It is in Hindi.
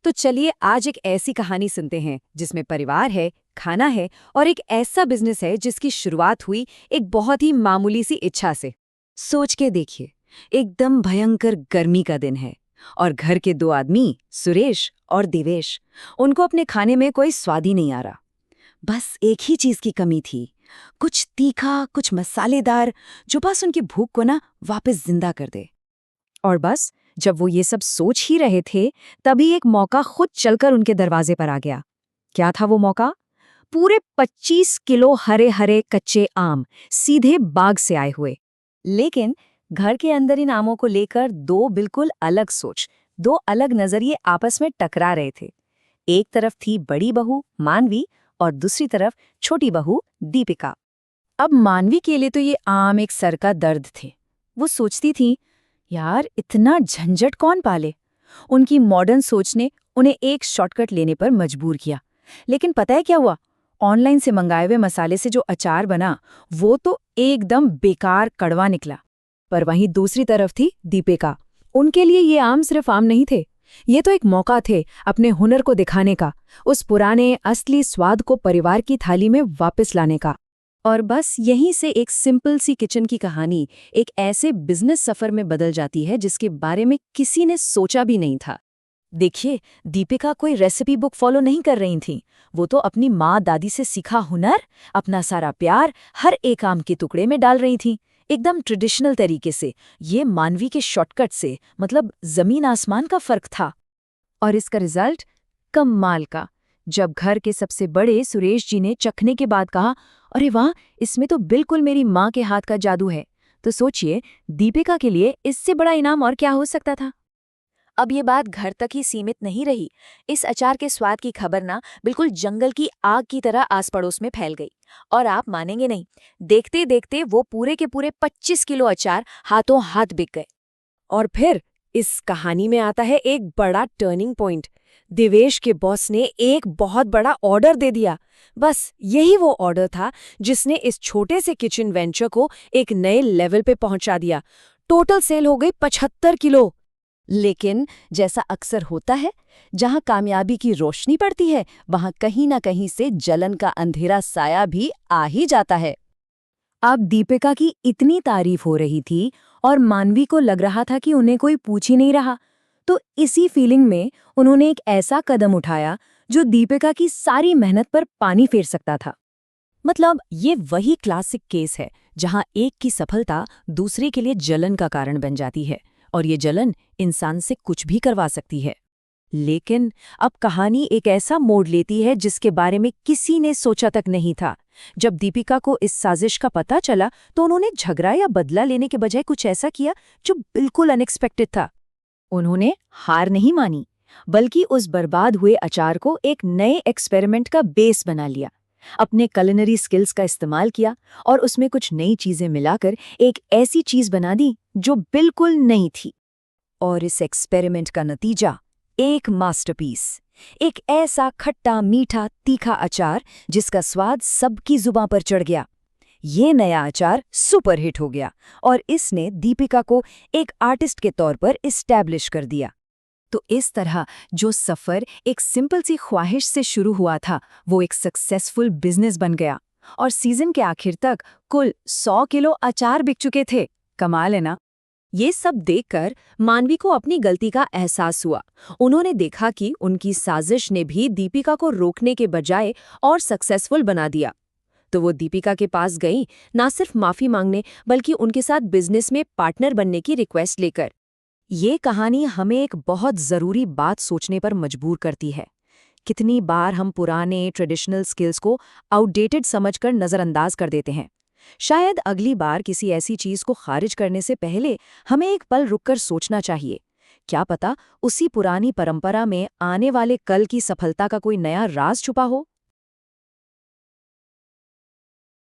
तो चलिए आज एक ऐसी कहानी सुनते हैं जिसमें परिवार है, खाना है और एक ऐसा बिजनेस है जिसकी शुरुआत हुई एक बहुत ही मामूली सी इच्छा से। सोच के देखिए, एकदम भयंकर गर्मी का दिन है और घर के दो आदमी, सुरेश और दिवेश, उनको अपने खाने में कोई स्वाद ही नहीं आ रहा। बस एक ही चीज की कमी थी, कुछ तीखा, कुछ मसालेदार, जो बस उनकी भूख को ना वापस जिंदा कर दे। और बस जब वो ये सब सोच ही रहे थे, तभी एक मौका खुद चलकर उनके दरवाजे पर आ गया। क्या था वो मौका? पूरे 25 किलो हरे हरे कच्चे आम, सीधे बाग से आए हुए। लेकिन घर के अंदर इन आमों को लेकर दो बिल्कुल अलग सोच, दो अलग नजरिए आपस में टकरा रहे थे। एक तरफ थी बड़ी बहू मानवी और दूसरी तरफ छोटी बहू दीपिका। अब मानवी के लिए तो ये आम एक सर का दर्द थे। वो सोचती थी, यार इतना झंझट कौन पाले। उनकी मॉडर्न सोच ने उन्हें एक शॉर्टकट लेने पर मजबूर किया। लेकिन पता है क्या हुआ? ऑनलाइन से मंगाए हुए मसाले से जो अचार बना, वो तो एकदम बेकार कड़वा निकला। पर वहीं दूसरी तरफ थी दीपिका। उनके लिए ये आम सिर्फ आम नहीं थे, ये तो एक मौका थे अपने हुनर को दिखाने का, उस पुराने असली स्वाद को परिवार की थाली में वापस लाने का। और बस यहीं से एक सिंपल सी किचन की कहानी एक ऐसे बिजनेस सफर में बदल जाती है जिसके बारे में किसी ने सोचा भी नहीं था। देखिए, दीपिका कोई रेसिपी बुक फॉलो नहीं कर रही थी। वो तो अपनी माँ दादी से सीखा हुनर, अपना सारा प्यार हर एक आम के टुकड़े में डाल रही थी, एकदम ट्रेडिशनल तरीके से। ये मानवी के शॉर्टकट से मतलब जमीन आसमान का फर्क था। और इसका रिजल्ट कमाल का। जब घर के सबसे बड़े सुरेश जी ने चखने के बाद कहा, अरे वाह, इसमें तो बिल्कुल मेरी माँ के हाथ का जादू है, तो सोचिए दीपिका के लिए इससे बड़ा इनाम और क्या हो सकता था। अब ये बात घर तक ही सीमित नहीं रही। इस अचार के स्वाद की खबर ना बिल्कुल जंगल की आग की तरह आस पड़ोस में फैल गई। और आप मानेंगे नहीं, देखते देखते वो पूरे के पूरे 25 किलो अचार हाथों हाथ बिक गए। और फिर इस कहानी में आता है एक बड़ा टर्निंग पॉइंट। देवेश के बॉस ने एक बहुत बड़ा ऑर्डर दे दिया। बस यही वो ऑर्डर था जिसने इस छोटे से किचन वेंचर को एक नए लेवल पे पहुंचा दिया। टोटल सेल हो गई 75 किलो। लेकिन जैसा अक्सर होता है, जहां कामयाबी की रोशनी पड़ती है, वहां कहीं ना कहीं से जलन का अंधेरा साया भी आ ही जाता है। अब दीपिका की इतनी तारीफ हो रही थी और मानवी को लग रहा था कि उन्हें कोई पूछ ही नहीं रहा। तो इसी फीलिंग में उन्होंने एक ऐसा कदम उठाया जो दीपिका की सारी मेहनत पर पानी फेर सकता था। मतलब ये वही क्लासिक केस है जहां एक की सफलता दूसरे के लिए जलन का कारण बन जाती है, और ये जलन इंसान से कुछ भी करवा सकती है। लेकिन अब कहानी एक ऐसा मोड़ लेती है जिसके बारे में किसी ने सोचा तक नहीं था। जब दीपिका को इस साजिश का पता चला तो उन्होंने झगड़ा या बदला लेने के बजाय कुछ ऐसा किया जो बिल्कुल अनएक्सपेक्टेड था। उन्होंने हार नहीं मानी, बल्कि उस बर्बाद हुए अचार को एक नए एक्सपेरिमेंट का बेस बना लिया। अपने कुलिनरी स्किल्स का इस्तेमाल किया और उसमें कुछ नई चीजें मिलाकर एक ऐसी चीज बना दी जो बिल्कुल नई थी। और इस एक्सपेरिमेंट का नतीजा एक मास्टरपीस, एक ऐसा खट्टा मीठा तीखा अचार जिसका स्वाद सबकी जुबां पर चढ़ गया। ये नया अचार सुपर हिट हो गया और इसने दीपिका को एक आर्टिस्ट के तौर पर इस्टेब्लिश कर दिया। तो इस तरह जो सफर एक सिंपल सी ख्वाहिश से शुरू हुआ था, वो एक सक्सेसफुल बिजनेस बन गया और सीजन के आखिर तक कुल 100 किलो अचार बिक चुके थे। कमाल है ना? ये सब देखकर मानवी को अपनी गलती का एहसास हुआ। उन्होंने देखा कि उनकी साजिश ने भी दीपिका को रोकने के बजाय और सक्सेसफुल बना दिया। तो वो दीपिका के पास गई, ना सिर्फ माफी मांगने बल्कि उनके साथ बिजनेस में पार्टनर बनने की रिक्वेस्ट लेकर। ये कहानी हमें एक बहुत ज़रूरी बात सोचने पर मजबूर करती है। कितनी बार हम पुराने ट्रेडिशनल स्किल्स को आउटडेटेड समझकर नज़रअंदाज कर देते हैं। शायद अगली बार किसी ऐसी चीज़ को खारिज करने से पहले हमें एक पल रुककर सोचना चाहिए, क्या पता उसी पुरानी परंपरा में आने वाले कल की सफलता का कोई नया राज छुपा हो।